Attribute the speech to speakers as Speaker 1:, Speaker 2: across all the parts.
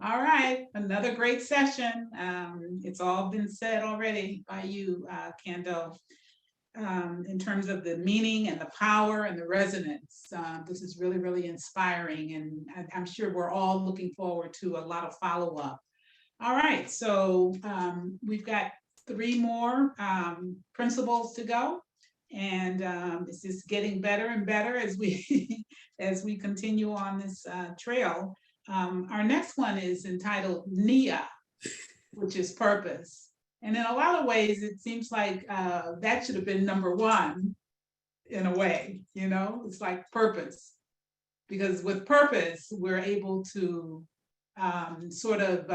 Speaker 1: All right, another great session. It's all been said already by you, Kandeaux, in terms of the meaning and the power and the resonance. This is really, really inspiring, and I'm sure we're all looking forward to a lot of follow-up. All right, so we've got three more principles to go, and it's just getting better and better as we as we continue on this trail. Our next one is entitled NIA, which is purpose. And in a lot of ways, it seems like that should have been number one in a way, it's like purpose. Because with purpose, we're able to sort of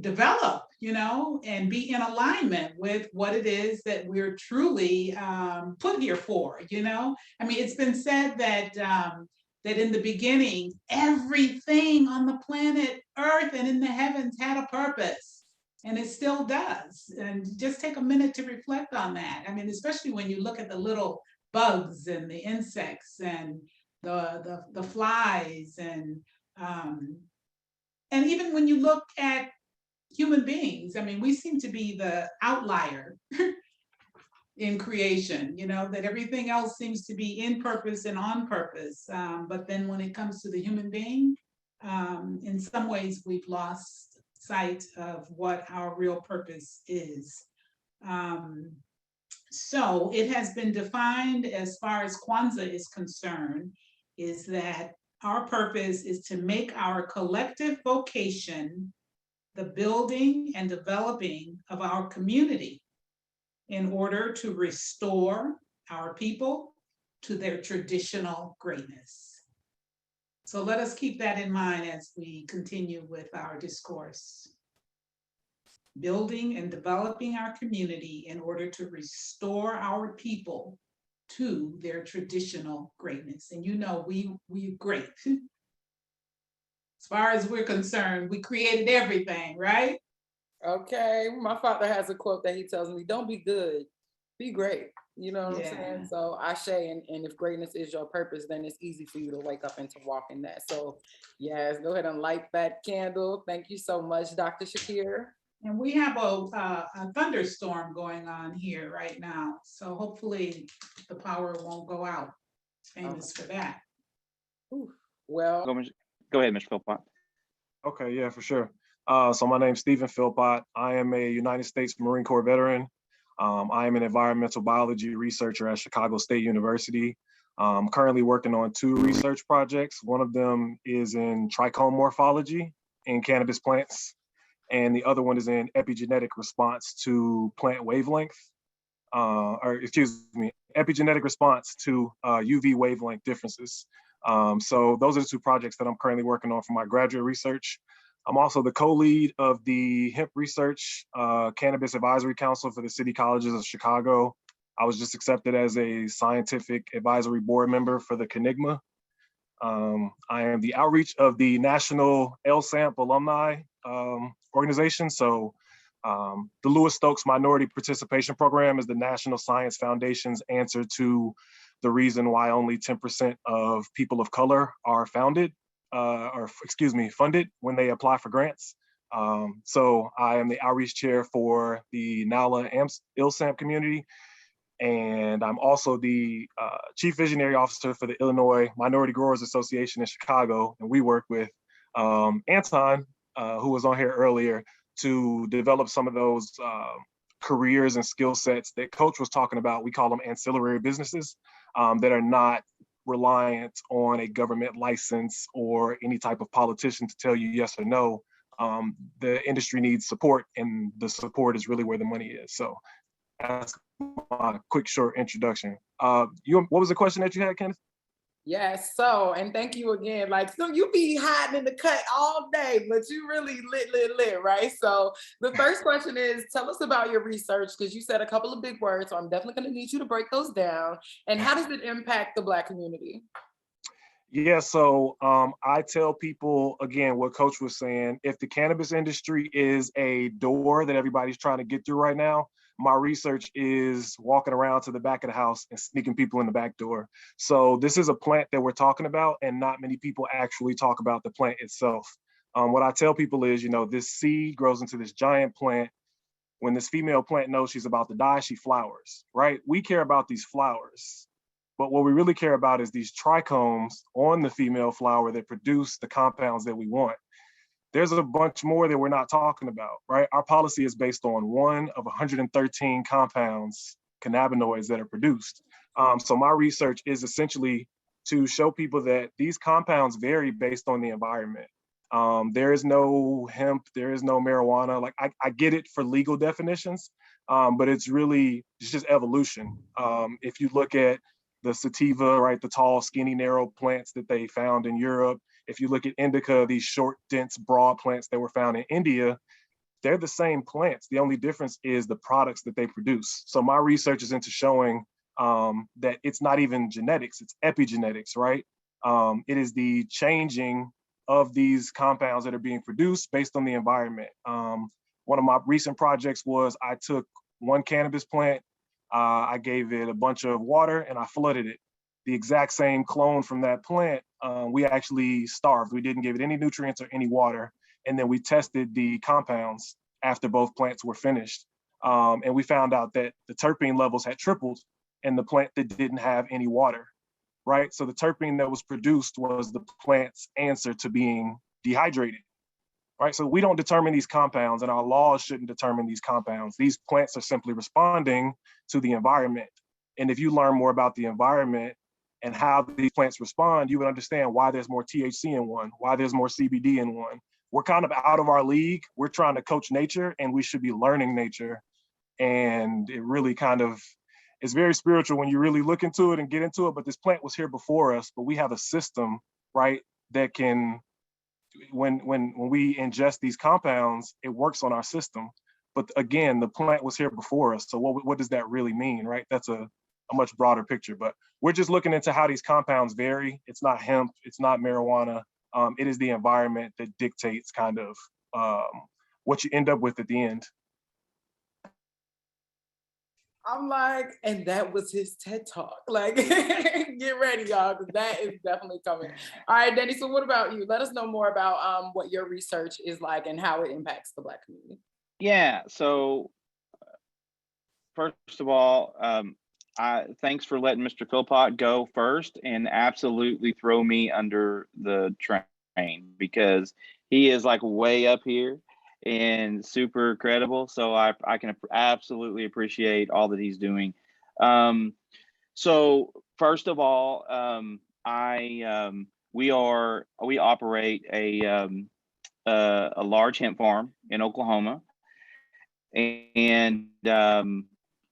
Speaker 1: develop, and be in alignment with what it is that we're truly put here for, I mean, it's been said that that in the beginning, everything on the planet Earth and in the heavens had a purpose, and it still does. And just take a minute to reflect on that. I mean, especially when you look at the little bugs and the insects and the flies and even when you look at human beings, I mean, we seem to be the outlier in creation, that everything else seems to be in purpose and on purpose. But then when it comes to the human being, in some ways we've lost sight of what our real purpose is. So it has been defined as far as Kwanzaa is concerned, is that our purpose is to make our collective vocation the building and developing of our community in order to restore our people to their traditional greatness. So let us keep that in mind as we continue with our discourse. Building and developing our community in order to restore our people to their traditional greatness. And we're great. As far as we're concerned, we created everything, right?
Speaker 2: Okay, my father has a quote that he tells me, don't be good, be great. You know what I'm saying? So Ashe, and if greatness is your purpose, then it's easy for you to wake up and to walk in that. So yes, go ahead and light that candle. Thank you so much, Dr. Shakir.
Speaker 1: And we have a thunderstorm going on here right now. So hopefully the power won't go out. Famous for that.
Speaker 2: Ooh, well,
Speaker 3: go ahead, Mr. Philpott.
Speaker 4: Okay, yeah, for sure. So my name's Stephen Philpott. I am a United States Marine Corps veteran. I am an environmental biology researcher at Chicago State University. I'm currently working on 2 research projects. One of them is in trichome morphology in cannabis plants, and the other one is in epigenetic response to plant wavelength, epigenetic response to UV wavelength differences. So those are the 2 projects that I'm currently working on for my graduate research. I'm also the co-lead of the Hemp Research Cannabis Advisory Council for the City Colleges of Chicago. I was just accepted as a scientific advisory board member for the CNIGMA. I am the outreach of the National LSAMP Alumni Organization. So the Lewis Stokes Minority Participation Program is the National Science Foundation's answer to the reason why only 10% of people of color are funded when they apply for grants. So I am the outreach chair for the NALA ILSAMP community. And I'm also the chief visionary officer for the Illinois Minority Growers Association in Chicago. And we work with Anton, who was on here earlier, to develop some of those careers and skill sets that Coach was talking about. We call them ancillary businesses that are not reliant on a government license or any type of politician to tell you yes or no. The industry needs support, and the support is really where the money is. So that's my quick, short introduction. What was the question that you had, Kenneth?
Speaker 2: Yes, so, and thank you again. So you be hiding in the cut all day, but you really lit, right? So the first question is, tell us about your research, because you said a couple of big words, so I'm definitely gonna need you to break those down. And how does it impact the Black community?
Speaker 4: Yeah, so I tell people, again, what Coach was saying, if the cannabis industry is a door that everybody's trying to get through right now, my research is walking around to the back of the house and sneaking people in the back door. So this is a plant that we're talking about, and not many people actually talk about the plant itself. What I tell people is, this seed grows into this giant plant. When this female plant knows she's about to die, she flowers, right? We care about these flowers, but what we really care about is these trichomes on the female flower that produce the compounds that we want. There's a bunch more that we're not talking about, right? Our policy is based on one of 113 compounds, cannabinoids, that are produced. So my research is essentially to show people that these compounds vary based on the environment. There is no hemp, there is no marijuana. Like I get it for legal definitions, but it's just evolution. If you look at the sativa, right, the tall, skinny, narrow plants that they found in Europe. If you look at indica, these short, dense, broad plants that were found in India, they're the same plants. The only difference is the products that they produce. So my research is into showing that it's not even genetics, it's epigenetics, right? It is the changing of these compounds that are being produced based on the environment. One of my recent projects was I took one cannabis plant, I gave it a bunch of water and I flooded it. The exact same clone from that plant, we actually starved. We didn't give it any nutrients or any water. And then we tested the compounds after both plants were finished. And we found out that the terpene levels had tripled in the plant that didn't have any water, right? So the terpene that was produced was the plant's answer to being dehydrated, right? So we don't determine these compounds, and our laws shouldn't determine these compounds. These plants are simply responding to the environment. And if you learn more about the environment and how these plants respond, you would understand why there's more THC in one, why there's more CBD in one. We're kind of out of our league. We're trying to coach nature, and we should be learning nature. And it really it's very spiritual when you really look into it and get into it, but this plant was here before us, but we have a system, right, that can, when we ingest these compounds, it works on our system. But again, the plant was here before us. So what does that really mean, right? That's a much broader picture, but we're just looking into how these compounds vary. It's not hemp, it's not marijuana. It is the environment that dictates kind of what you end up with at the end.
Speaker 2: I'm like, and that was his TED Talk. Like, get ready, y'all, because that is definitely coming. All right, Danny, so what about you? Let us know more about what your research is like and how it impacts the Black community.
Speaker 3: Yeah, so first of all, thanks for letting Mr. Philpott go first and absolutely throw me under the train, because he is like way up here and super credible. So I can absolutely appreciate all that he's doing. So first of all, we operate a large hemp farm in Oklahoma, and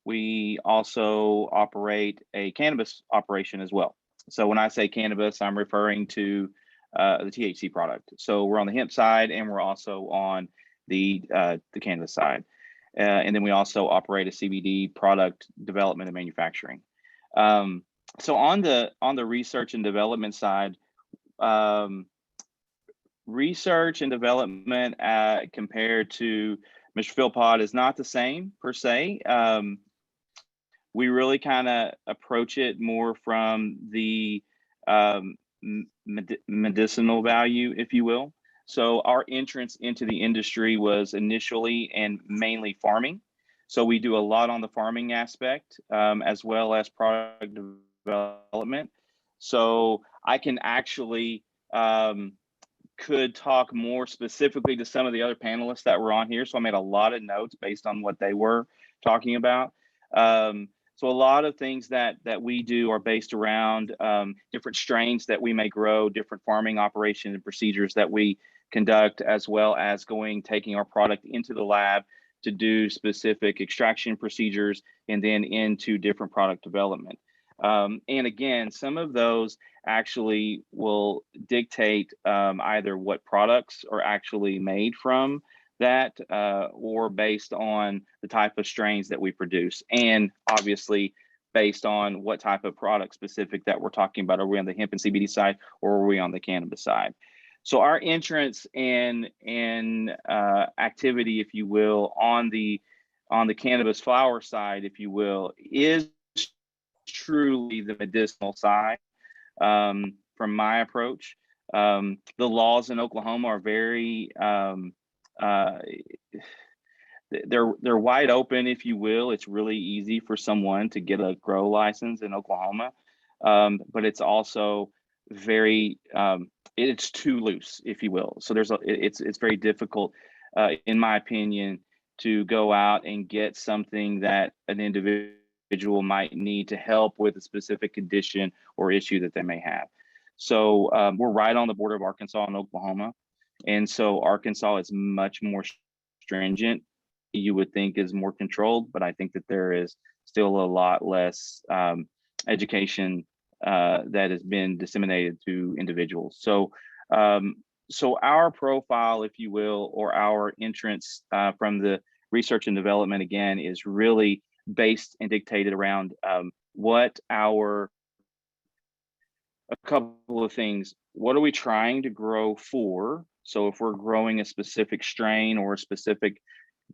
Speaker 3: we also operate a cannabis operation as well. So when I say cannabis, I'm referring to the THC product. So we're on the hemp side, and we're also on the cannabis side. And then we also operate a CBD product development and manufacturing. So on the research and development side, research and development compared to Mr. Philpott is not the same per se. We really kind of approach it more from the medicinal value, if you will. So our entrance into the industry was initially and mainly farming. So we do a lot on the farming aspect, as well as product development. So I can actually could talk more specifically to some of the other panelists that were on here. So I made a lot of notes based on what they were talking about. So a lot of things that we do are based around different strains that we may grow, different farming operations and procedures that we conduct, as well as taking our product into the lab to do specific extraction procedures and then into different product development. And again, some of those actually will dictate either what products are actually made from that or based on the type of strains that we produce, and obviously based on what type of product specific that we're talking about. Are we on the hemp and CBD side, or are we on the cannabis side? So our entrance and activity, if you will, on the cannabis flower side, if you will, is truly the medicinal side from my approach. The laws in Oklahoma are very, they're wide open, if you will. It's really easy for someone to get a grow license in Oklahoma, but it's also very, it's too loose, if you will. So it's very difficult, in my opinion, to go out and get something that an individual might need to help with a specific condition or issue that they may have. So we're right on the border of Arkansas and Oklahoma. And so Arkansas is much more stringent. You would think is more controlled, but I think that there is still a lot less education that has been disseminated to individuals. So so our profile, if you will, or our entrance from the research and development, again, is really based and dictated around what a couple of things. What are we trying to grow for? So if we're growing a specific strain or a specific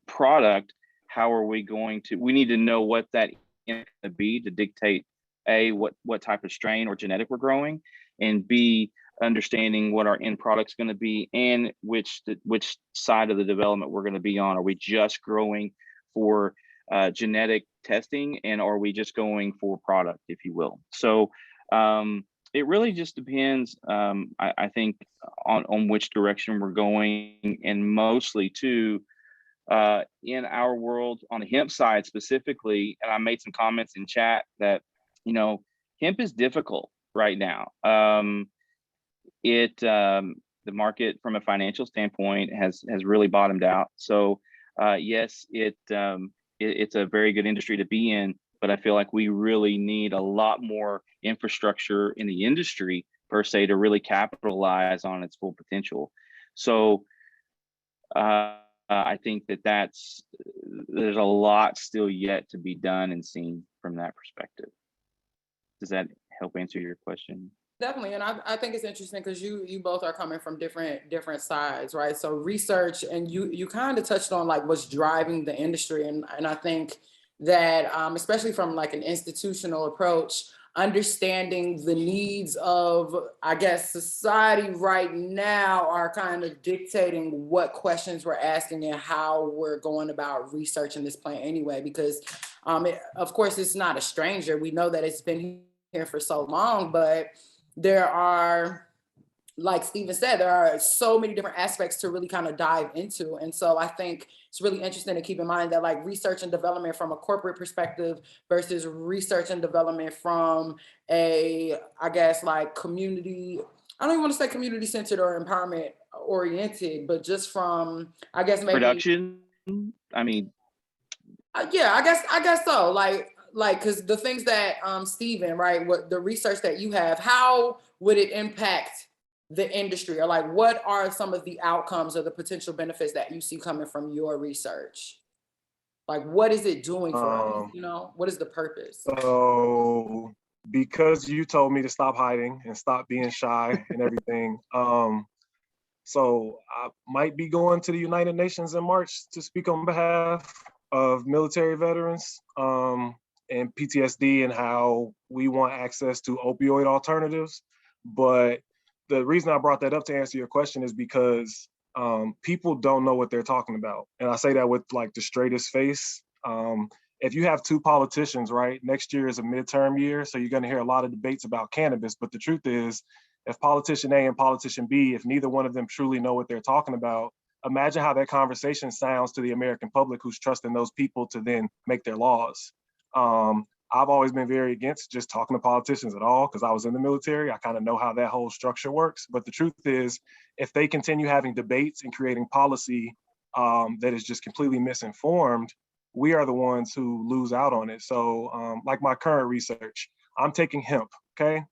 Speaker 3: product, how are we going to, we need to know what that is going to be to dictate A, what type of strain or genetic we're growing, and B, understanding what our end product's going to be and which side of the development we're going to be on. Are we just growing for genetic testing, and are we just going for product, if you will? So it really just depends, I think, on which direction we're going, and mostly too, in our world on the hemp side specifically, and I made some comments in chat that, you know, hemp is difficult right now. The market from a financial standpoint has really bottomed out. So yes, it's a very good industry to be in, but I feel like we really need a lot more infrastructure in the industry per se to really capitalize on its full potential. So I think that there's a lot still yet to be done and seen from that perspective. Does that help answer your question?
Speaker 2: Definitely, and I think it's interesting because you both are coming from different sides, right? So research, and you kind of touched on like what's driving the industry, and I think that especially from like an institutional approach, understanding the needs of, I guess, society right now are kind of dictating what questions we're asking and how we're going about researching this plant anyway, because of course it's not a stranger. We know that it's been here for so long, but there are, like Stephen said, there are so many different aspects to really kind of dive into. And so I think it's really interesting to keep in mind that like research and development from a corporate perspective versus research and development from a, I guess, like community, I don't even want to say community centered or empowerment oriented, but just from, I guess, maybe
Speaker 3: production. I mean,
Speaker 2: yeah, I guess so. Like, because the things that Stephen, right, what the research that you have, how would it impact the industry, or like what are some of the outcomes or the potential benefits that you see coming from your research? Like, what is it doing for us? You know, what is the purpose?
Speaker 4: So because you told me to stop hiding and stop being shy and everything, so I might be going to the United Nations in March to speak on behalf of military veterans and PTSD, and how we want access to opioid alternatives. But the reason I brought that up to answer your question is because people don't know what they're talking about. And I say that with like the straightest face. If you have two politicians, right, next year is a midterm year, so you're gonna hear a lot of debates about cannabis, but the truth is, if politician A and politician B, if neither one of them truly know what they're talking about, imagine how that conversation sounds to the American public who's trusting those people to then make their laws. I've always been very against just talking to politicians at all because I was in the military. I kind of know how that whole structure works. But the truth is, if they continue having debates and creating policy that is just completely misinformed, we are the ones who lose out on it. So like my current research, I'm taking hemp, okay?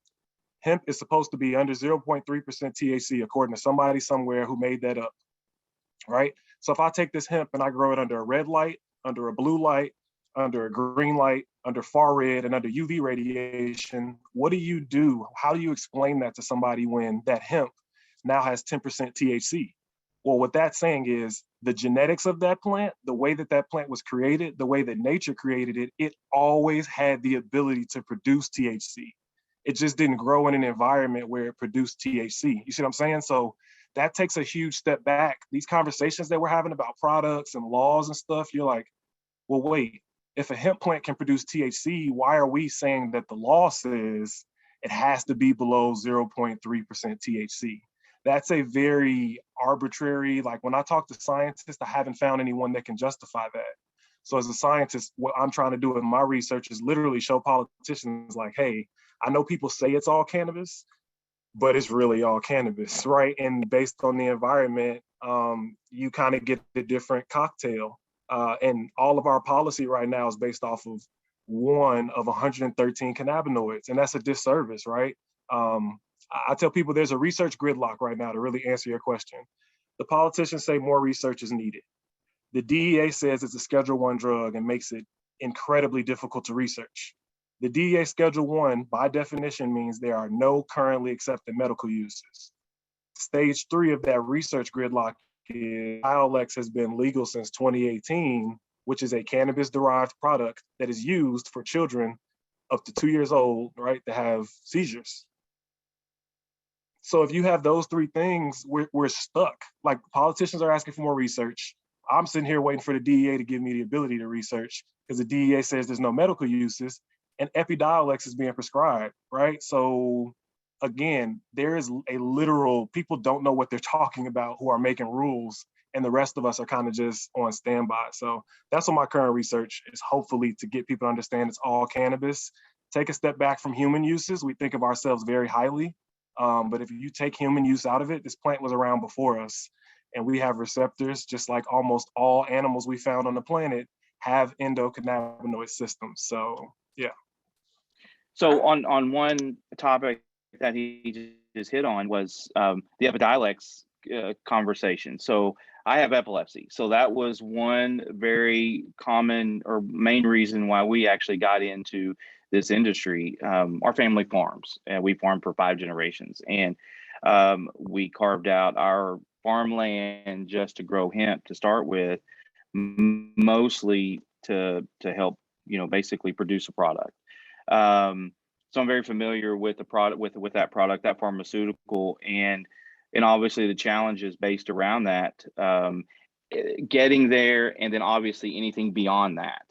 Speaker 4: Hemp is supposed to be under 0.3% THC, according to somebody somewhere who made that up, right? So if I take this hemp and I grow it under a red light, under a blue light, under a green light, under far red, and under UV radiation, what do you do? How do you explain that to somebody when that hemp now has 10% THC? Well, what that's saying is the genetics of that plant, the way that that plant was created, the way that nature created it, it always had the ability to produce THC. It just didn't grow in an environment where it produced THC. You see what I'm saying? So that takes a huge step back. These conversations that we're having about products and laws and stuff, you're like, well, wait, if a hemp plant can produce THC, why are we saying that the law says it has to be below 0.3% THC? That's a very arbitrary, like when I talk to scientists, I haven't found anyone that can justify that. So as a scientist, what I'm trying to do with my research is literally show politicians like, hey, I know people say it's all cannabis, but it's really all cannabis, right? And based on the environment, you kind of get a different cocktail. And all of our policy right now is based off of one of 113 cannabinoids, and that's a disservice, right? I tell people there's a research gridlock right now to really answer your question. The politicians say more research is needed. The DEA says it's a Schedule I drug and makes it incredibly difficult to research. The DEA Schedule I, by definition, means there are no currently accepted medical uses. Stage 3 of that research gridlock is ILX has been legal since 2018, which is a cannabis-derived product that is used for children up to 2 years old, right, to have seizures. So if you have those three things, we're stuck. Like, politicians are asking for more research. I'm sitting here waiting for the DEA to give me the ability to research because the DEA says there's no medical uses, and Epidiolex is being prescribed, right? So again, there is a literal, people don't know what they're talking about who are making rules, and the rest of us are kind of just on standby. So that's what my current research is, hopefully to get people to understand it's all cannabis. Take a step back from human uses. We think of ourselves very highly, but if you take human use out of it, this plant was around before us, and we have receptors, just like almost all animals we found on the planet have endocannabinoid systems. So yeah.
Speaker 3: So on one topic that he just hit on was the Epidiolex conversation. So I have epilepsy. So that was one very common or main reason why we actually got into this industry. Our family farms, and we farmed for 5 generations. And we carved out our farmland just to grow hemp to start with, mostly to help, basically produce a product. So I'm very familiar with the product, with that product, that pharmaceutical, and obviously the challenges based around that, getting there, and then obviously anything beyond that.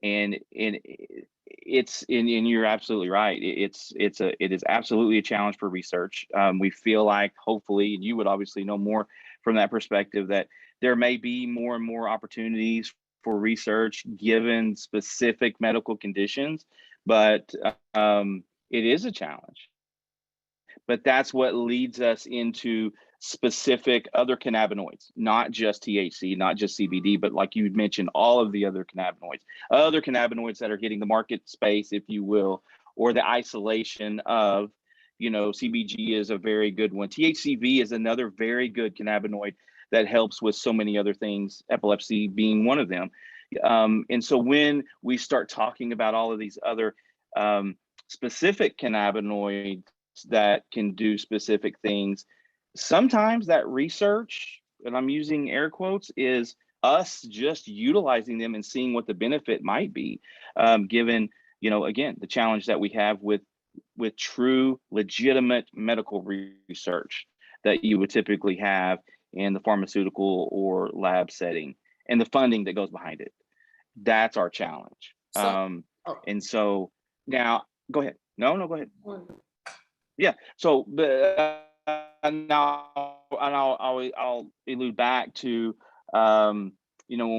Speaker 3: And you're absolutely right. It is absolutely a challenge for research. We feel like, hopefully, and you would obviously know more from that perspective, that there may be more and more opportunities for research given specific medical conditions, but it is a challenge. But that's what leads us into specific other cannabinoids, not just THC, not just CBD, but like you mentioned, all of the other cannabinoids that are hitting the market space, if you will, or the isolation of, CBG is a very good one. THCV is another very good cannabinoid that helps with so many other things, epilepsy being one of them. And so when we start talking about all of these other specific cannabinoids that can do specific things, sometimes that research, and I'm using air quotes, is us just utilizing them and seeing what the benefit might be, given, again, the challenge that we have with true, legitimate medical research that you would typically have in the pharmaceutical or lab setting, and the funding that goes behind it. That's our challenge. And so now, go ahead. No, go ahead. Yeah. So, but now, and I'll allude back to, when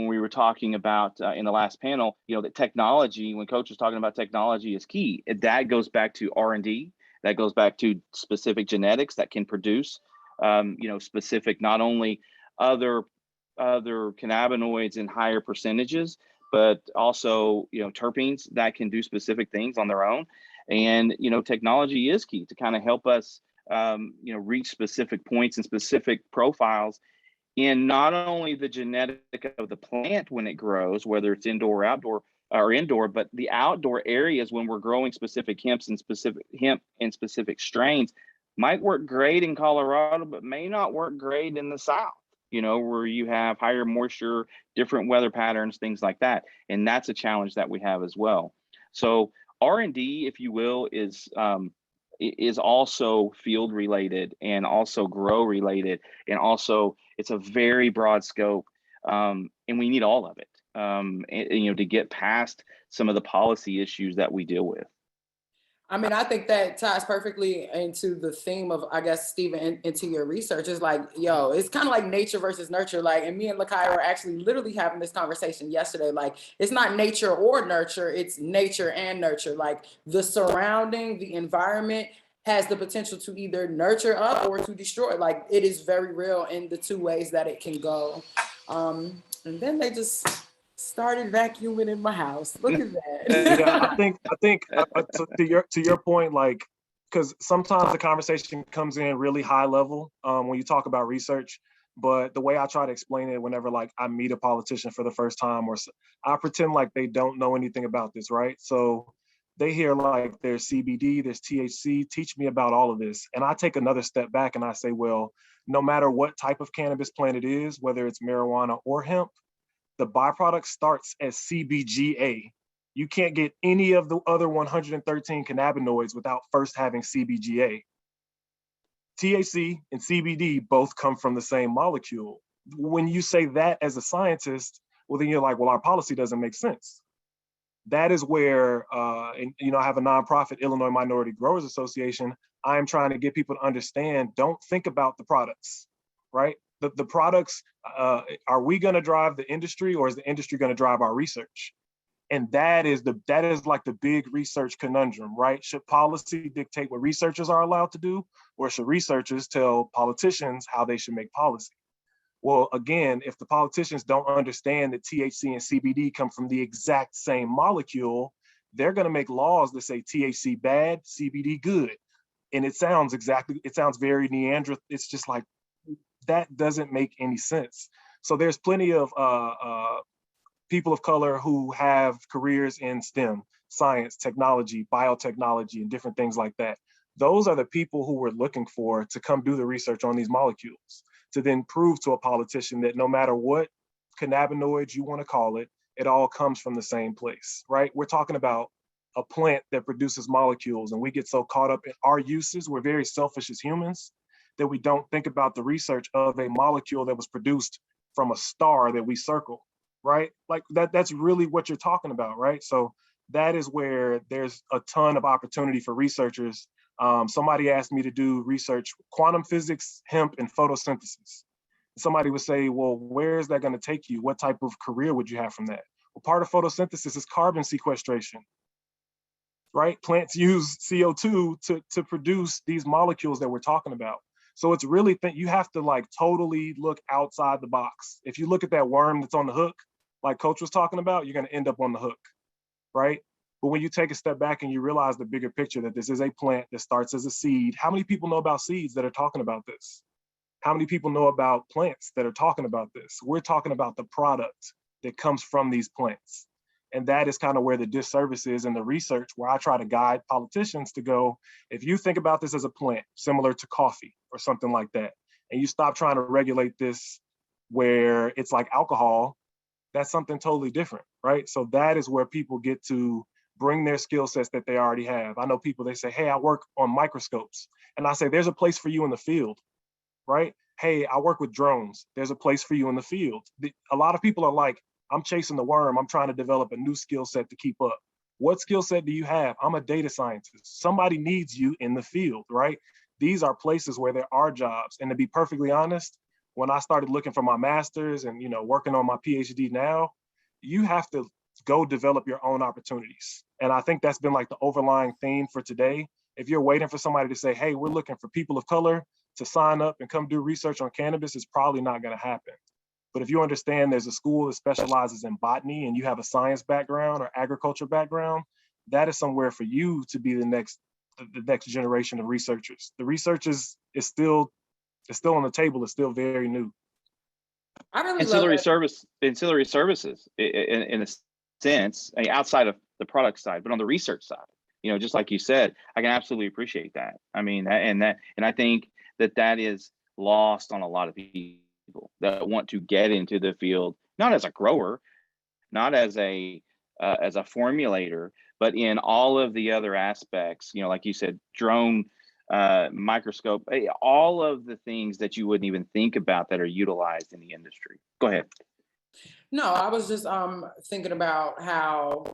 Speaker 3: we were talking about in the last panel, that technology, when Coach was talking about technology is key. That goes back to R&D. That goes back to specific genetics that can produce, specific, not only other cannabinoids in higher percentages, but also, terpenes that can do specific things on their own. And, technology is key to kind of help us, reach specific points and specific profiles in not only the genetic of the plant when it grows, whether it's indoor or indoor, but the outdoor areas when we're growing specific hemp and specific strains might work great in Colorado, but may not work great in the South, where you have higher moisture, different weather patterns, things like that. And that's a challenge that we have as well. So R&D, if you will, is also field related and also grow related, and also it's a very broad scope, and we need all of it, to get past some of the policy issues that we deal with.
Speaker 2: I mean, I think that ties perfectly into the theme of, I guess, Stephen, into your research. Is like, yo, it's kind of like nature versus nurture. Like, and me and Lakai were actually literally having this conversation yesterday. Like, it's not nature or nurture, it's nature and nurture. Like, the surrounding, the environment has the potential to either nurture up or to destroy. Like, it is very real in the two ways that it can go. And then they just started vacuuming in my house. Look at that.
Speaker 4: Yeah, I think to your point, like, because sometimes the conversation comes in really high level when you talk about research. But the way I try to explain it, whenever like I meet a politician for the first time, or I pretend like they don't know anything about this, right? So they hear like there's CBD, there's THC. Teach me about all of this, and I take another step back and I say, well, no matter what type of cannabis plant it is, whether it's marijuana or hemp, the byproduct starts as CBGA. You can't get any of the other 113 cannabinoids without first having CBGA. THC and CBD both come from the same molecule. When you say that as a scientist, well, then you're like, well, our policy doesn't make sense. That is where, I have a nonprofit, Illinois Minority Growers Association. I'm trying to get people to understand, don't think about the products, right? The products, are we going to drive the industry, or is the industry going to drive our research? And that is like the big research conundrum, right? Should policy dictate what researchers are allowed to do, or should researchers tell politicians how they should make policy? Well, again, if the politicians don't understand that THC and CBD come from the exact same molecule, they're going to make laws that say THC bad, CBD good. And it sounds very Neanderthal. It's just like, that doesn't make any sense. So there's plenty of people of color who have careers in STEM, science, technology, biotechnology, and different things like that. Those are the people who we're looking for to come do the research on these molecules, to then prove to a politician that no matter what cannabinoid you want to call it, it all comes from the same place, right? We're talking about a plant that produces molecules, and we get so caught up in our uses. We're very selfish as humans that we don't think about the research of a molecule that was produced from a star that we circle, right? Like that's really what you're talking about, right? So that is where there's a ton of opportunity for researchers. Somebody asked me to do research, quantum physics, hemp, and photosynthesis. Somebody would say, well, where is that going to take you? What type of career would you have from that? Well, part of photosynthesis is carbon sequestration, right? Plants use CO2 to produce these molecules that we're talking about. So it's really, you have to like totally look outside the box. If you look at that worm that's on the hook, like Coach was talking about, you're going to end up on the hook, right? But when you take a step back and you realize the bigger picture, that this is a plant that starts as a seed. How many people know about seeds that are talking about this? How many people know about plants that are talking about this? We're talking about the product that comes from these plants. And that is kind of where the disservice is in the research, where I try to guide politicians to go, if you think about this as a plant, similar to coffee or something like that, and you stop trying to regulate this where it's like alcohol, that's something totally different, right? So that is where people get to bring their skill sets that they already have. I know people, they say, hey, I work on microscopes. And I say, there's a place for you in the field, right? Hey, I work with drones. There's a place for you in the field. A lot of people are like, I'm chasing the worm. I'm trying to develop a new skill set to keep up. What skill set do you have? I'm a data scientist. Somebody needs you in the field, right? These are places where there are jobs. And to be perfectly honest, when I started looking for my master's and working on my PhD now, you have to go develop your own opportunities. And I think that's been like the overlying theme for today. If you're waiting for somebody to say, hey, we're looking for people of color to sign up and come do research on cannabis, it's probably not going to happen. But if you understand there's a school that specializes in botany and you have a science background or agriculture background, that is somewhere for you to be the next generation of researchers. The research is still on the table. It's still very new.
Speaker 2: I really
Speaker 3: ancillary services in a sense, I mean, outside of the product side, but on the research side, just like you said, I can absolutely appreciate that. I mean, and I think that is lost on a lot of people that want to get into the field, not as a grower, not as a formulator, But in all of the other aspects, you know, like you said, drone, microscope, all of the things that you wouldn't even think about that are utilized in the industry. Go ahead.
Speaker 2: No, I was just thinking about how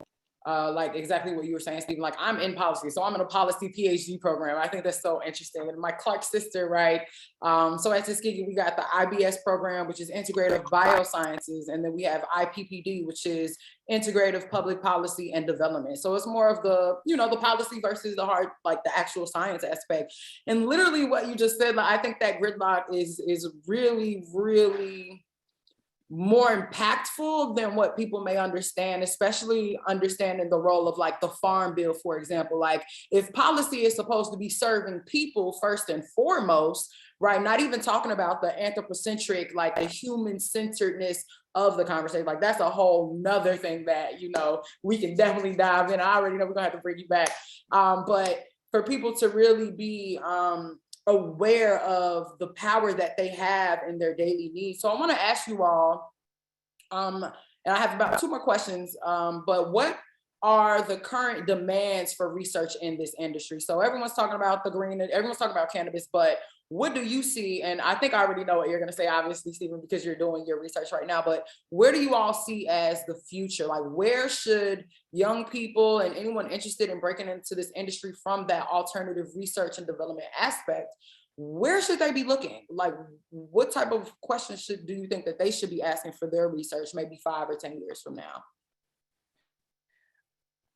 Speaker 2: like exactly what you were saying, Stephen. Like I'm in policy, so I'm in a policy PhD program. I think that's so interesting. And my Clark sister, right? So at Tuskegee, we got the IBS program, which is Integrative Biosciences, and then we have IPPD, which is Integrative Public Policy and Development. So it's more of the, you know, the policy versus the hard, like the actual science aspect. And literally what you just said, like, I think that gridlock is really, really more impactful than what people may understand, especially understanding the role of like the Farm Bill, for example. Like if policy is supposed to be serving people first and foremost, right? Not even talking about the anthropocentric, like the human centeredness of the conversation. Like that's a whole nother thing that, you know, we can definitely dive in. I already know we're gonna have to bring you back. But for people to really be aware of the power that they have in their daily needs. So I want to ask you all, and I have about 2 more questions, but what are the current demands for research in this industry? So everyone's talking about the green, everyone's talking about cannabis, but what do you see? And I think I already know what you're going to say, obviously, Stephen, because you're doing your research right now, but where do you all see as the future? Like where should young people and anyone interested in breaking into this industry from that alternative research and development aspect, where should they be looking? Like what type of questions do you think that they should be asking for their research maybe 5 or 10 years from now?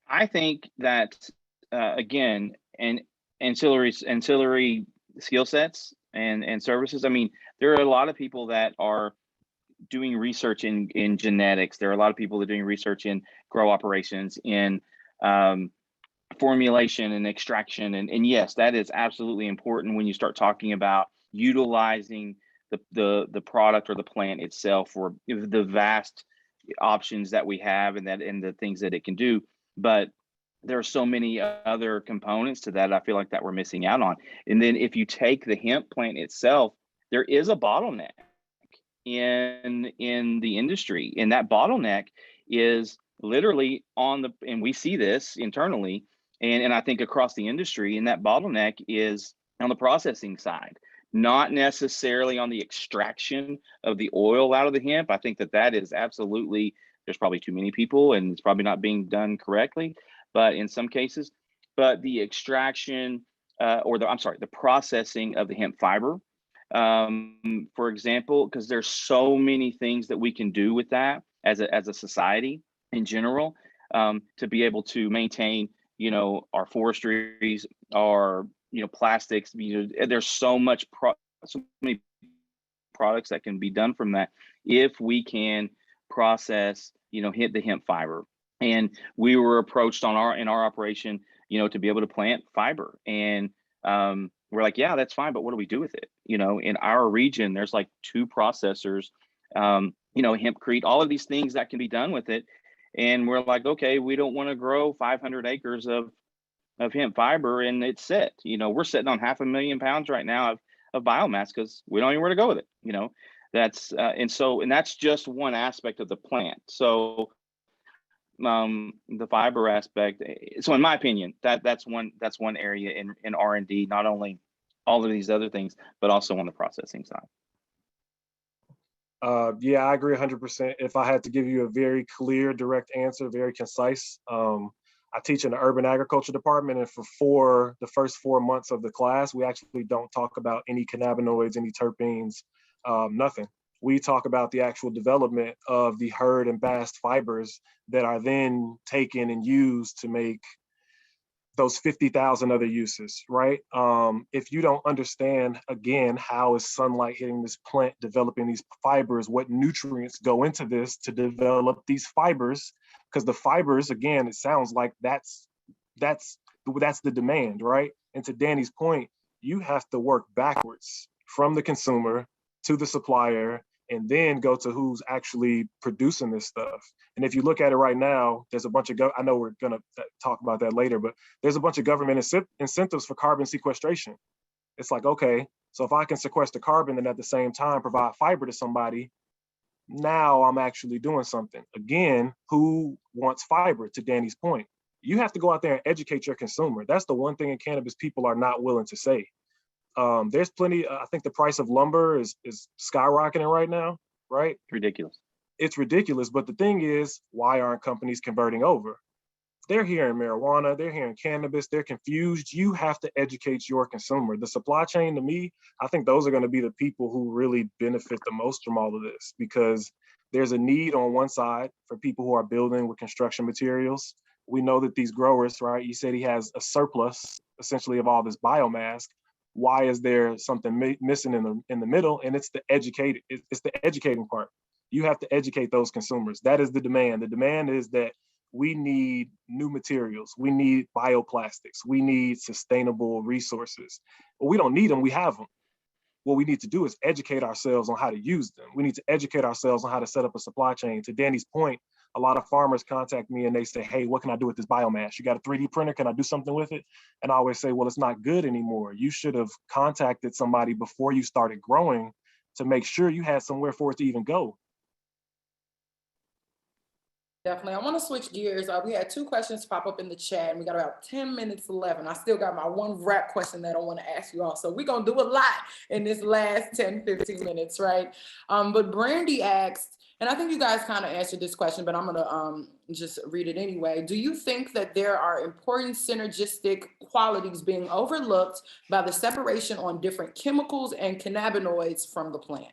Speaker 3: I think that, again, and ancillary skill sets and services. I mean, there are a lot of people that are doing research in genetics. There are a lot of people that are doing research in grow operations, in formulation and extraction. And yes, that is absolutely important when you start talking about utilizing the product or the plant itself, or the vast options that we have and the things that it can do. But there are so many other components to that I feel like that we're missing out on. And then if you take the hemp plant itself, there is a bottleneck in the industry. And that bottleneck is literally and we see this internally and I think across the industry, and that bottleneck is on the processing side, not necessarily on the extraction of the oil out of the hemp. I think that is absolutely, there's probably too many people and it's probably not being done correctly, but in some cases, but the extraction the processing of the hemp fiber, for example, because there's so many things that we can do with that as a society in general, to be able to maintain, you know, our forestries, our, you know, plastics. You know, there's so many products that can be done from that if we can process, you know, hit the hemp fiber. And we were approached in our operation, you know, to be able to plant fiber, and we're like, yeah, that's fine, but what do we do with it? You know, in our region, there's like 2 processors, you know, hempcrete, all of these things that can be done with it. And we're like, okay, we don't want to grow 500 acres of hemp fiber and it's set. You know, we're sitting on 500,000 pounds right now of biomass because we don't know where to go with it. You know, that's and that's just one aspect of the plant. So the fiber aspect. So in my opinion, that's one area in R&D, not only all of these other things, but also on the processing side.
Speaker 4: Yeah, I agree 100%. If I had to give you a very clear, direct answer, very concise, I teach in the urban agriculture department, and for the first 4 months of the class, we actually don't talk about any cannabinoids, any terpenes, nothing. We talk about the actual development of the hurd and bast fibers that are then taken and used to make those 50,000 other uses, right? If you don't understand, again, how is sunlight hitting this plant, developing these fibers, what nutrients go into this to develop these fibers, because the fibers, again, it sounds like that's the demand, right? And to Danny's point, you have to work backwards from the consumer to the supplier, and then go to who's actually producing this stuff. And if you look at it right now, there's a bunch of, I know we're gonna talk about that later, but there's a bunch of government incentives for carbon sequestration. It's like, okay, so if I can sequester carbon and at the same time provide fiber to somebody, now I'm actually doing something. Again, who wants fiber, to Danny's point? You have to go out there and educate your consumer. That's the one thing in cannabis people are not willing to say. There's plenty, I think the price of lumber is skyrocketing right now, right?
Speaker 3: Ridiculous.
Speaker 4: It's ridiculous, but the thing is, why aren't companies converting over? They're hearing marijuana, they're hearing cannabis, they're confused. You have to educate your consumer. The supply chain, to me, I think those are going to be the people who really benefit the most from all of this, because there's a need on one side for people who are building with construction materials. We know that these growers, right? You said he has a surplus essentially of all this biomass. Why is there something missing in the middle? And it's the educating part. You have to educate those consumers. That is the demand. The demand is that we need new materials. We need bioplastics. We need sustainable resources. But we don't need them, we have them. What we need to do is educate ourselves on how to use them. We need to educate ourselves on how to set up a supply chain. To Danny's point, a lot of farmers contact me and they say, hey, what can I do with this biomass? You got a 3D printer, can I do something with it? And I always say, well, it's not good anymore. You should have contacted somebody before you started growing to make sure you had somewhere for it to even go.
Speaker 2: Definitely. I want to switch gears. We had 2 questions pop up in the chat, and we got about 10 minutes left. And I still got my one wrap question that I want to ask you all. So we're going to do a lot in this last 10, 15 minutes, right? But Brandy asked, and I think you guys kind of answered this question, but I'm going to just read it anyway. Do you think that there are important synergistic qualities being overlooked by the separation on different chemicals and cannabinoids from the plant?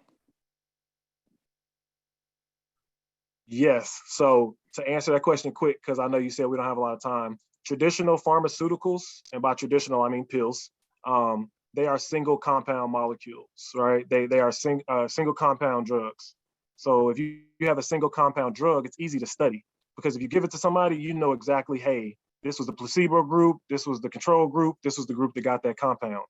Speaker 4: Yes. So to answer that question quick, because I know you said we don't have a lot of time, traditional pharmaceuticals, and by traditional, I mean pills, they are single compound molecules, right? They are single compound drugs. So if you have a single compound drug, it's easy to study, because if you give it to somebody, you know exactly, hey, this was the placebo group, this was the control group, this was the group that got that compound.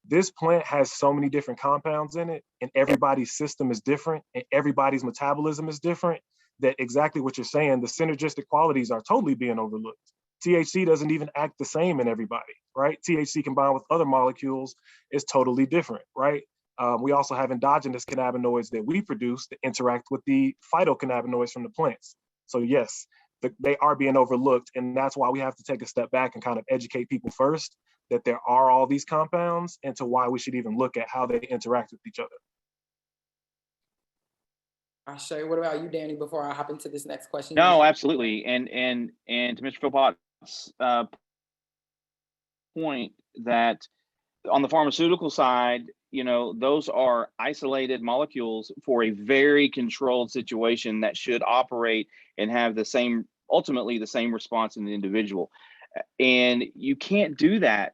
Speaker 4: This plant has so many different compounds in it, and everybody's system is different, and everybody's metabolism is different, that exactly what you're saying, the synergistic qualities are totally being overlooked. THC doesn't even act the same in everybody, right? THC combined with other molecules is totally different, right? We also have endogenous cannabinoids that we produce that interact with the phytocannabinoids from the plants. So yes, they are being overlooked, and that's why we have to take a step back and kind of educate people first that there are all these compounds, and to why we should even look at how they interact with each other.
Speaker 2: Sure. What about you, Danny, before I hop into this next question?
Speaker 3: No, absolutely. And to Mr. Philpott's point, that on the pharmaceutical side, you know, those are isolated molecules for a very controlled situation that should operate and have ultimately the same response in the individual. And you can't do that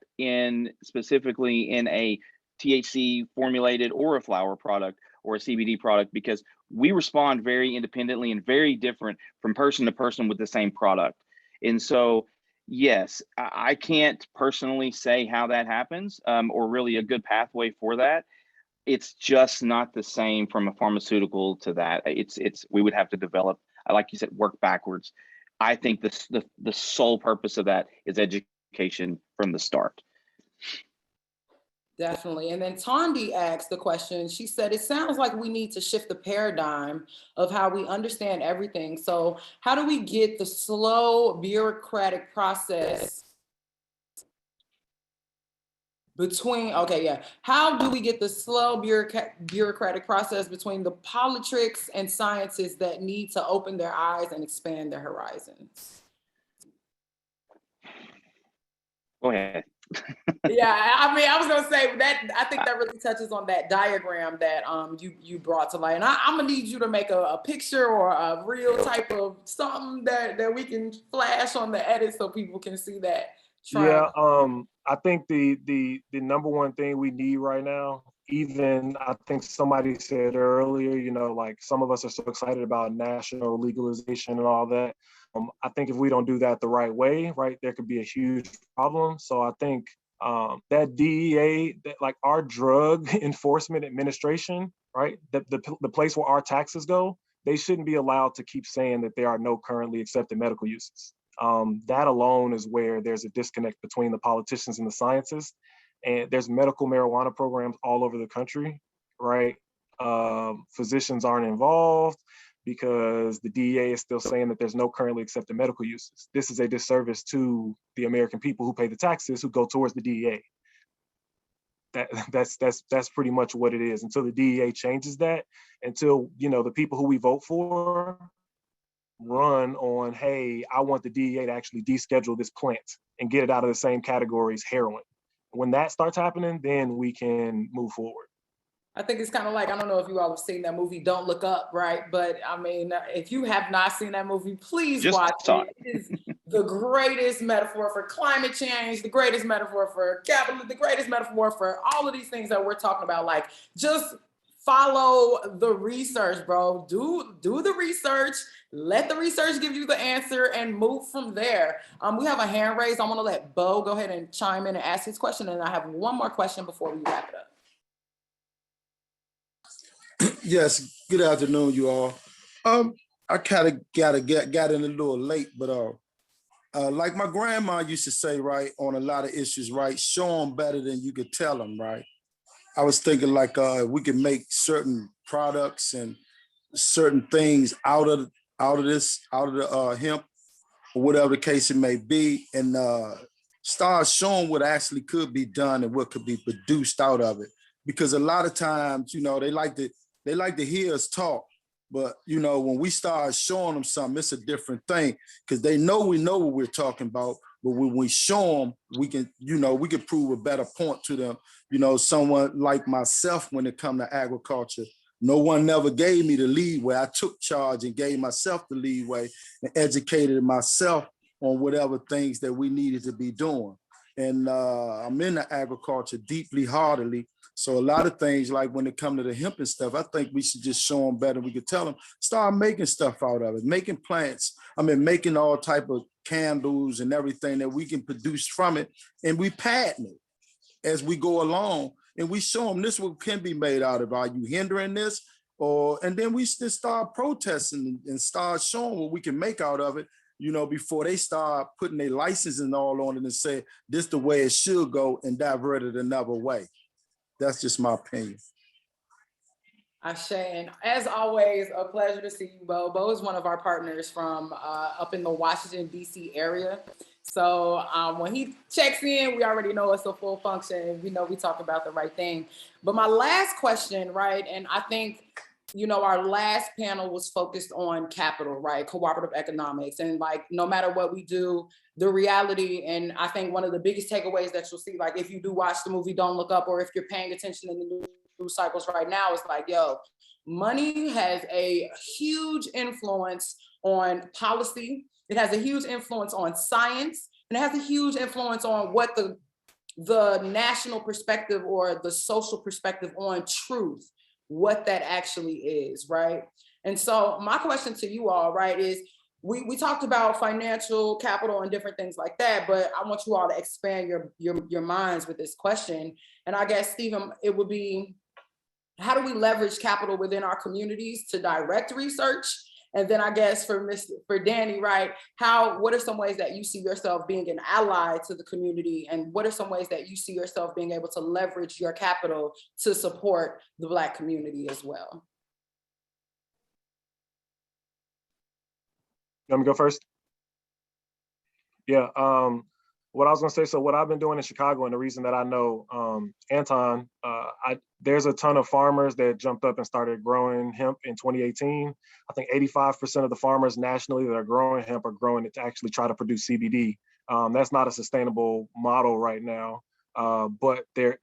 Speaker 3: specifically in a THC formulated or a flower product or a CBD product, because we respond very independently and very different from person to person with the same product. And so, yes, I can't personally say how that happens, or really a good pathway for that. It's just not the same from a pharmaceutical to that. We would have to develop, like you said, work backwards. I think the sole purpose of that is education from the start.
Speaker 2: Definitely. And then Tondi asked the question, she said, it sounds like we need to shift the paradigm of how we understand everything. So how do we get the slow bureaucratic process how do we get the slow bureaucratic process between the politics and scientists that need to open their eyes and expand their horizons?
Speaker 3: Go ahead.
Speaker 2: Yeah, I mean, I was gonna say that I think that really touches on that diagram that you brought to light, and I'm gonna need you to make a picture or a real type of something that we can flash on the edit so people can see that.
Speaker 4: Yeah, I think the number one thing we need right now, even I think somebody said earlier, you know, like some of us are so excited about national legalization and all that. I think if we don't do that the right way, right, there could be a huge problem. So I think that DEA, that like our drug enforcement administration, right, the place where our taxes go, they shouldn't be allowed to keep saying that there are no currently accepted medical uses. That alone is where there's a disconnect between the politicians and the scientists. And there's medical marijuana programs all over the country, right? Physicians aren't involved. because the DEA is still saying that there's no currently accepted medical uses. This is a disservice to the American people who pay the taxes who go towards the DEA. That's pretty much what it is. Until the DEA changes that, until, you know, the people who we vote for run on, hey, I want the DEA to actually deschedule this plant and get it out of the same category as heroin. When that starts happening, then we can move forward.
Speaker 2: I think it's kind of like, I don't know if you all have seen that movie, Don't Look Up, right? But I mean, if you have not seen that movie, please
Speaker 3: Just
Speaker 2: watch
Speaker 3: saw
Speaker 2: it. It is the greatest metaphor for climate change, the greatest metaphor for capital, the greatest metaphor for all of these things that we're talking about. Like, just follow the research, bro. Do the research. Let the research give you the answer and move from there. We have a hand raised. I want to let Bo go ahead and chime in and ask his question. And I have one more question before we wrap it up.
Speaker 5: Yes, good afternoon, you all. I kind of got in a little late, but like my grandma used to say, right, on a lot of issues, right, show them better than you could tell them, right? I was thinking like we could make certain products and certain things out of the hemp, or whatever the case it may be, and start showing what actually could be done and what could be produced out of it. Because a lot of times, you know, they like to hear us talk, but you know, when we start showing them something, it's a different thing, because we know what we're talking about. But when we show them, we can prove a better point to them. You know, someone like myself, when it comes to agriculture, no one never gave me the leeway. I took charge and gave myself the leeway and educated myself on whatever things that we needed to be doing. And I'm in the agriculture deeply, heartily. So a lot of things, like when it comes to the hemp and stuff, I think we should just show them better. We could tell them, start making stuff out of it, making plants. I mean, making all type of candles and everything that we can produce from it. And we patent it as we go along. And we show them this what can be made out of. Are you hindering this? And then we just start protesting and start showing what we can make out of it, you know, before they start putting their licensing all on it and say, this the way it should go, and divert it another way. That's just my opinion.
Speaker 2: Ashe, and as always, a pleasure to see you, Bo. Bo is one of our partners from up in the Washington, D.C. area. So when he checks in, we already know it's a full function. We know we talk about the right thing. But my last question, right, and I think, you know, our last panel was focused on capital, right? Cooperative economics. And like, no matter what we do, the reality, and I think one of the biggest takeaways that you'll see, like if you do watch the movie Don't Look Up, or if you're paying attention in the news cycles right now, it's like, yo, money has a huge influence on policy. It has a huge influence on science, and it has a huge influence on what the national perspective or the social perspective on truth, what that actually is, right? And so my question to you all, right, is we talked about financial capital and different things like that, but I want you all to expand your minds with this question. And I guess, Stephen, it would be, how do we leverage capital within our communities to direct research? And then I guess for Danny, right, what are some ways that you see yourself being an ally to the community? And what are some ways that you see yourself being able to leverage your capital to support the Black community as well?
Speaker 4: You want me to go first? Yeah, what I was gonna say, so what I've been doing in Chicago, and the reason that I know Anton, there's a ton of farmers that jumped up and started growing hemp in 2018. I think 85% of the farmers nationally that are growing hemp are growing it to actually try to produce CBD. That's not a sustainable model right now, but there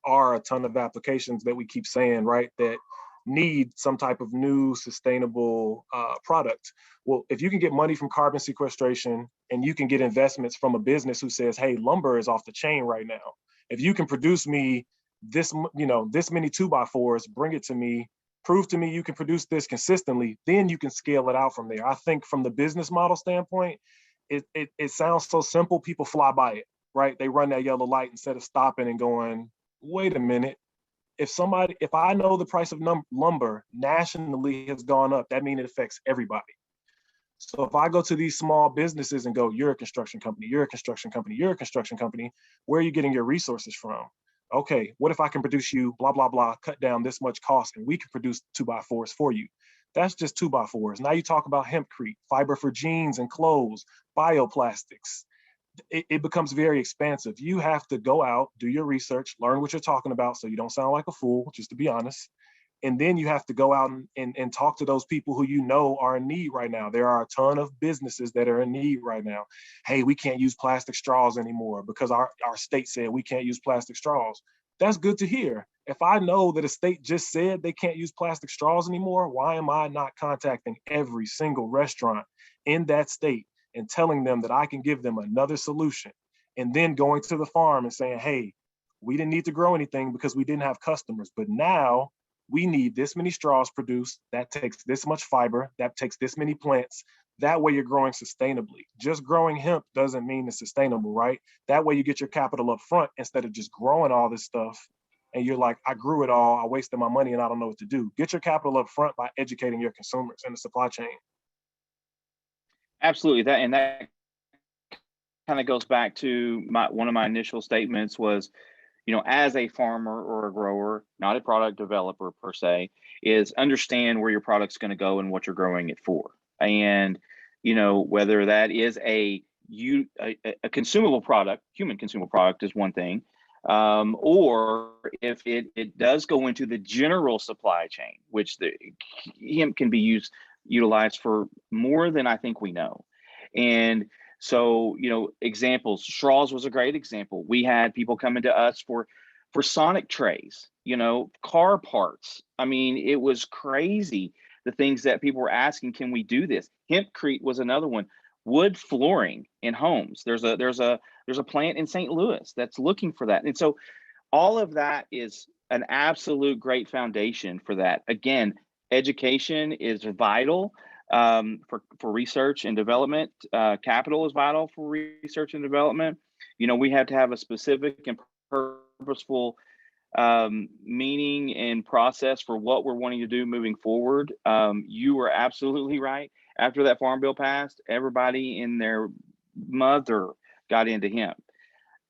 Speaker 4: are a ton of applications that we keep saying, right, that need some type of new sustainable product. Well, if you can get money from carbon sequestration and you can get investments from a business who says, hey, lumber is off the chain right now. If you can produce me this, this many 2x4s, bring it to me, prove to me you can produce this consistently, then you can scale it out from there. I think from the business model standpoint, it sounds so simple, people fly by it, right? They run that yellow light instead of stopping and going, wait a minute. If I know the price of lumber nationally has gone up, that means it affects everybody. So if I go to these small businesses and go, you're a construction company, you're a construction company, you're a construction company, where are you getting your resources from? Okay, what if I can produce you blah, blah, blah, cut down this much cost and we can produce 2x4s for you? That's just 2x4s. Now you talk about hempcrete, fiber for jeans and clothes, bioplastics. It becomes very expansive. You have to go out, do your research, learn what you're talking about so you don't sound like a fool, just to be honest. And then you have to go out and talk to those people who you know are in need right now. There are a ton of businesses that are in need right now. Hey, we can't use plastic straws anymore because our state said we can't use plastic straws. That's good to hear. If I know that a state just said they can't use plastic straws anymore, why am I not contacting every single restaurant in that state and telling them that I can give them another solution? And then going to the farm and saying, hey, we didn't need to grow anything because we didn't have customers, but now we need this many straws produced, that takes this much fiber, that takes this many plants. That way you're growing sustainably. Just growing hemp doesn't mean it's sustainable, right? That way you get your capital up front instead of just growing all this stuff. And you're like, I grew it all, I wasted my money and I don't know what to do. Get your capital up front by educating your consumers and the supply chain.
Speaker 3: Absolutely. That kind of goes back to one of my initial statements was, as a farmer or a grower, not a product developer per se, is understand where your product's going to go and what you're growing it for. And, whether that is a consumable product, human consumable product is one thing, or if it does go into the general supply chain, which the hemp can be utilized for more than I think we know. And so, examples, straws was a great example. We had people coming to us for sonic trays, car parts. I mean, it was crazy, the things that people were asking, can we do this? Hempcrete was another one. Wood flooring in homes. There's a plant in St. Louis that's looking for that. And so all of that is an absolute great foundation for that. Again, education is vital. For research and development. Capital is vital for research and development. We have to have a specific and purposeful meaning and process for what we're wanting to do moving forward. You were absolutely right. After that farm bill passed, everybody and their mother got into hemp.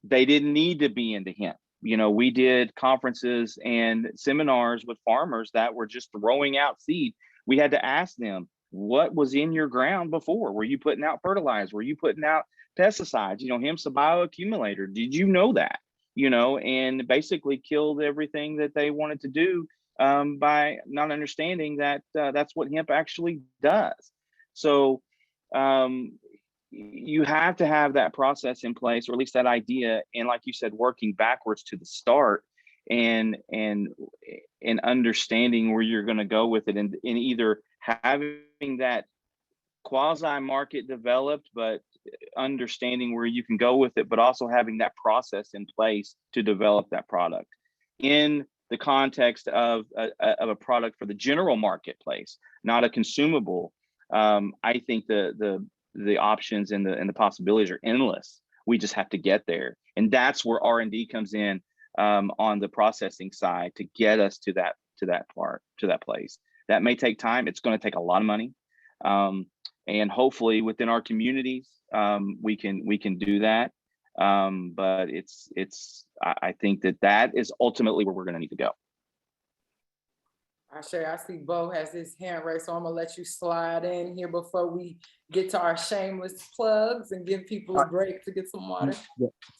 Speaker 3: They didn't need to be into hemp. We did conferences and seminars with farmers that were just throwing out seed. We had to ask them, what was in your ground before? Were you putting out fertilizer? Were you putting out pesticides? Hemp's a bioaccumulator. Did you know that? And basically killed everything that they wanted to do by not understanding that that's what hemp actually does. So you have to have that process in place, or at least that idea. And like you said, working backwards to the start and understanding where you're going to go with it, and either having that quasi market developed, but understanding where you can go with it, but also having that process in place to develop that product in the context of a product for the general marketplace, not a consumable. I think the options and the possibilities are endless. We just have to get there, and that's where R&D comes in on the processing side to get us to that place. That may take time. It's going to take a lot of money, and hopefully within our communities we can do that. But I think that is ultimately where we're going to need to go.
Speaker 2: I see Bo has his hand raised, so I'm gonna let you slide in here before we get to our shameless plugs and give people a break to get some water.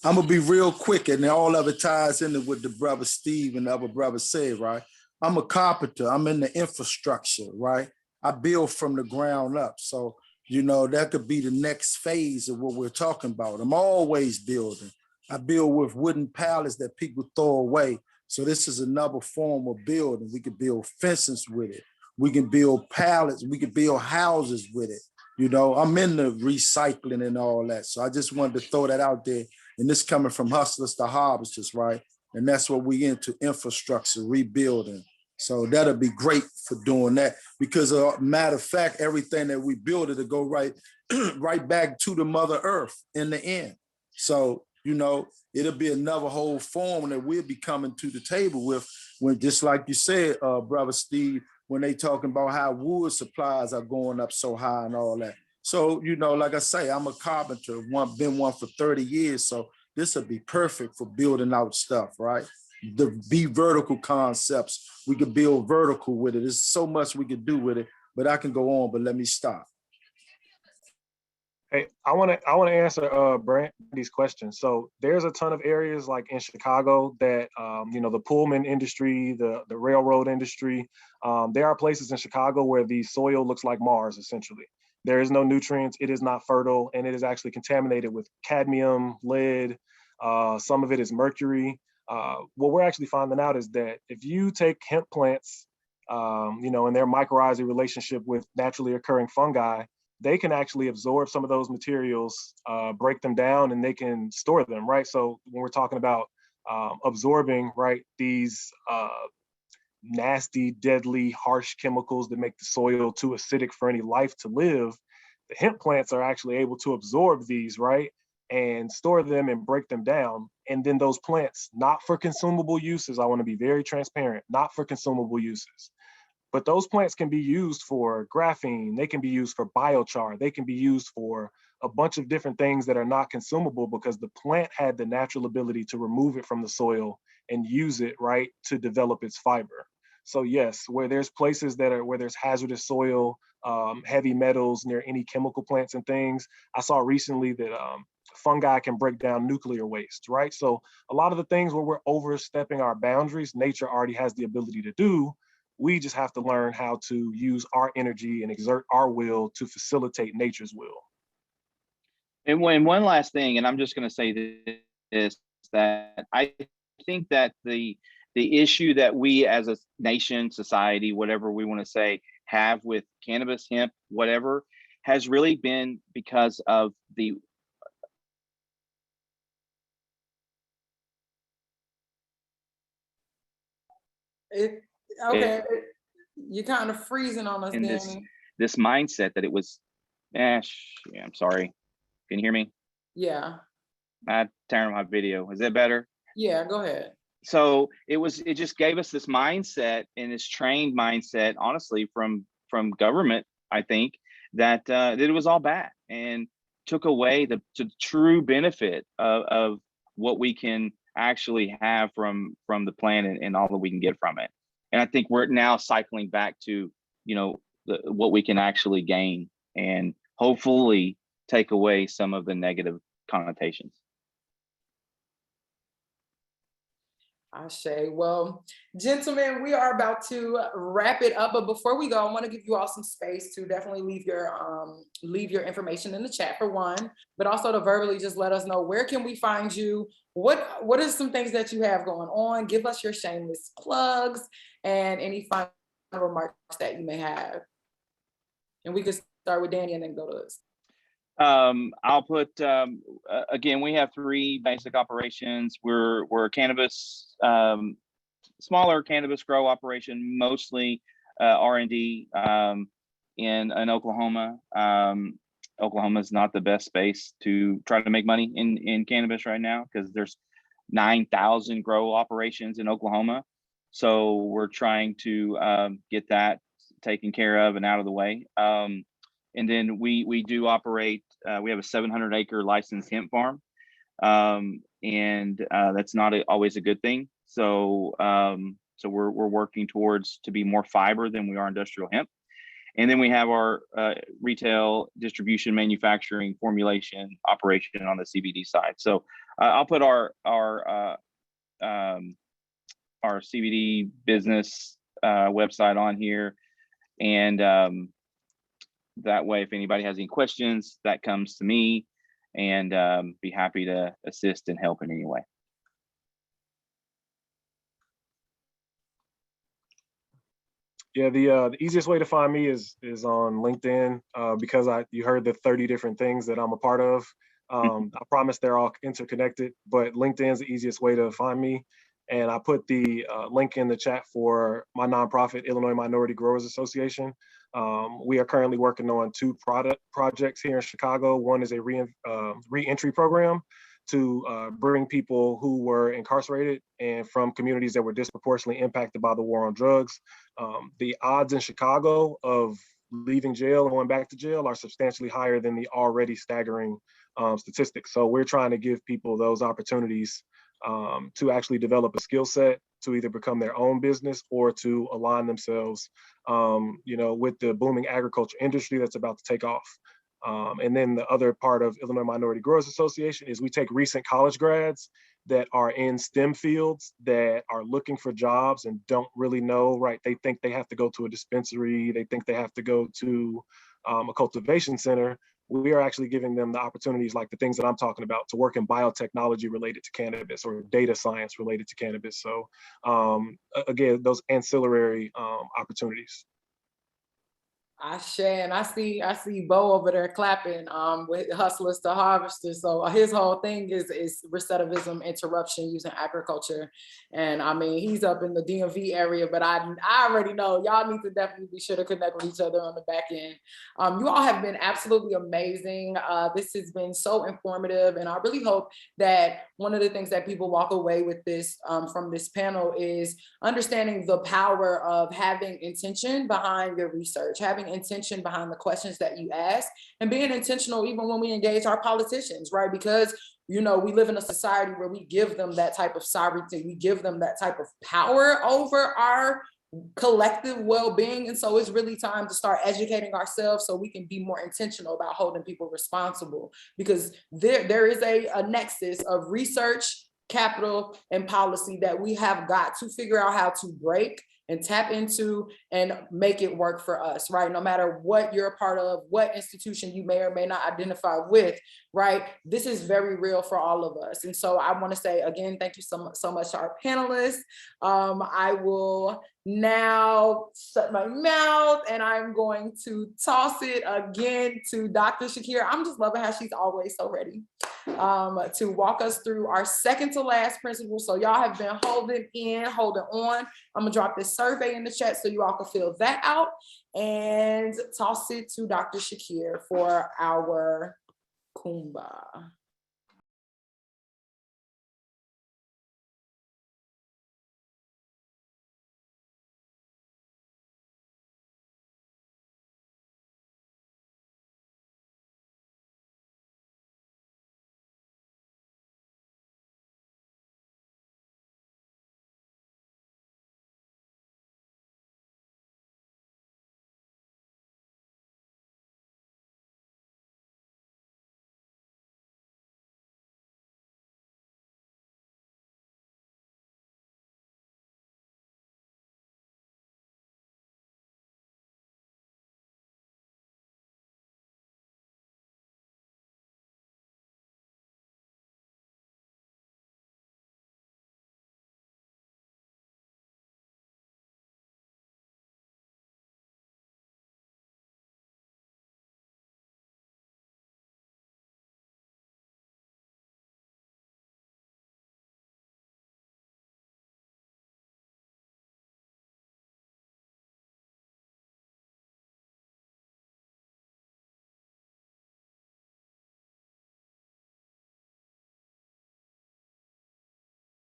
Speaker 5: I'm gonna be real quick, and all of it ties into what the brother Steve and the other brother said, right? I'm a carpenter. I'm in the infrastructure, right? I build from the ground up. So, that could be the next phase of what we're talking about. I'm always building. I build with wooden pallets that people throw away. So this is another form of building. We could build fences with it. We can build pallets. We can build houses with it. I'm in the recycling and all that. So I just wanted to throw that out there. And this coming from hustlers to harvesters, right? And that's what we into, infrastructure, rebuilding. So that'll be great for doing that, because matter of fact, everything that we build, it'll go right back to the Mother Earth in the end. So, it'll be another whole form that we'll be coming to the table with, when, just like you said, Brother Steve, when they talking about how wood supplies are going up so high and all that. So, like I say, I'm a carpenter, been one for 30 years. So this would be perfect for building out stuff, right? The vertical concepts, we could build vertical with it. There's so much we could do with it. but I can go on, but let me stop.
Speaker 4: Hey, I want to answer Brandy's question. So there's a ton of areas like in Chicago that the Pullman industry, the railroad industry. There are places in Chicago where the soil looks like Mars. Essentially, there is no nutrients. It is not fertile, and it is actually contaminated with cadmium, lead. Some of it is mercury. What we're actually finding out is that if you take hemp plants, in their mycorrhizal relationship with naturally occurring fungi, they can actually absorb some of those materials, break them down, and they can store them, right? So when we're talking about absorbing, right, these nasty, deadly, harsh chemicals that make the soil too acidic for any life to live, the hemp plants are actually able to absorb these, right, and store them and break them down. And then those plants, not for consumable uses, I want to be very transparent, not for consumable uses, but those plants can be used for graphene, they can be used for biochar, they can be used for a bunch of different things that are not consumable because the plant had the natural ability to remove it from the soil and use it, right, to develop its fiber. So yes, where there's places where there's hazardous soil, heavy metals near any chemical plants and things, I saw recently that fungi can break down nuclear waste, right? So a lot of the things where we're overstepping our boundaries, nature already has the ability to do. We just have to learn how to use our energy and exert our will to facilitate nature's will.
Speaker 3: And one last thing, and I'm just going to say this, that I think that the issue that we as a nation, society, whatever we want to say, have with cannabis, hemp, whatever, has really been because of the
Speaker 2: Okay, you're kind of freezing on us,
Speaker 3: in
Speaker 2: Danny.
Speaker 3: this mindset that it was, yeah, I'm sorry. Can you hear me?
Speaker 2: Yeah.
Speaker 3: I turned my video. Is that better?
Speaker 2: Yeah, go ahead.
Speaker 3: So it just gave us this mindset and this trained mindset, honestly, from government, I think, that it was all bad and took away the true benefit of what we can actually have from the plant and all that we can get from it. And I think we're now cycling back to, what we can actually gain and hopefully take away some of the negative connotations.
Speaker 2: Ashe. Well, gentlemen, we are about to wrap it up, but before we go, I want to give you all some space to definitely leave your information in the chat for one, but also to verbally just let us know where can we find you. What are some things that you have going on? Give us your shameless plugs and any final remarks that you may have. And we could start with Danny and then go to us.
Speaker 3: I'll put, again, we have 3 basic operations. We're a cannabis, smaller cannabis grow operation, mostly R&D in Oklahoma. Oklahoma is not the best space to try to make money in cannabis right now because there's 9,000 grow operations in Oklahoma. So we're trying to get that taken care of and out of the way. And then we do operate, we have a 700-acre licensed hemp farm, and that's not always a good thing. So so we're working towards to be more fiber than we are industrial hemp. And then we have our retail distribution, manufacturing, formulation operation on the CBD side. So I'll put our CBD business website on here, and that way, if anybody has any questions, that comes to me, and be happy to assist and help in any way.
Speaker 4: Yeah, the easiest way to find me is on LinkedIn because you heard the 30 different things that I'm a part of. I promise they're all interconnected, but LinkedIn is the easiest way to find me. And I put the link in the chat for my nonprofit, Illinois Minority Growers Association. We are currently working on 2 projects here in Chicago. One is a re-entry program to bring people who were incarcerated and from communities that were disproportionately impacted by the war on drugs. The odds in Chicago of leaving jail and going back to jail are substantially higher than the already staggering statistics. So we're trying to give people those opportunities to actually develop a skill set to either become their own business or to align themselves, with the booming agriculture industry that's about to take off. And then the other part of Illinois Minority Growers Association is we take recent college grads that are in STEM fields that are looking for jobs and don't really know, right? They think they have to go to a dispensary, they think they have to go to a cultivation center. We are actually giving them the opportunities, like the things that I'm talking about, to work in biotechnology related to cannabis or data science related to cannabis. So again, those ancillary opportunities.
Speaker 2: And I see Bo over there clapping with hustlers to harvesters. So his whole thing is recidivism interruption using agriculture. And I mean, he's up in the DMV area, but I already know y'all need to definitely be sure to connect with each other on the back end. You all have been absolutely amazing. This has been so informative, and I really hope that one of the things that people walk away with this from this panel is understanding the power of having intention behind your research, having intention behind the questions that you ask, and being intentional even when we engage our politicians, right? Because we live in a society where we give them that type of sovereignty, we give them that type of power over our collective well-being. And so it's really time to start educating ourselves so we can be more intentional about holding people responsible, because there is a nexus of research, capital, and policy that we have got to figure out how to break and tap into and make it work for us, right? No matter what you're a part of, what institution you may or may not identify with, right? This is very real for all of us. And so I want to say again, thank you so much to our panelists. I will now shut my mouth and I'm going to toss it again to Dr. Shakir. I'm just loving how she's always so ready to walk us through our second to last principle. So y'all have been holding on. I'm gonna drop this survey in the chat so you all can fill that out and toss it to Dr. Shakir for our Kumba.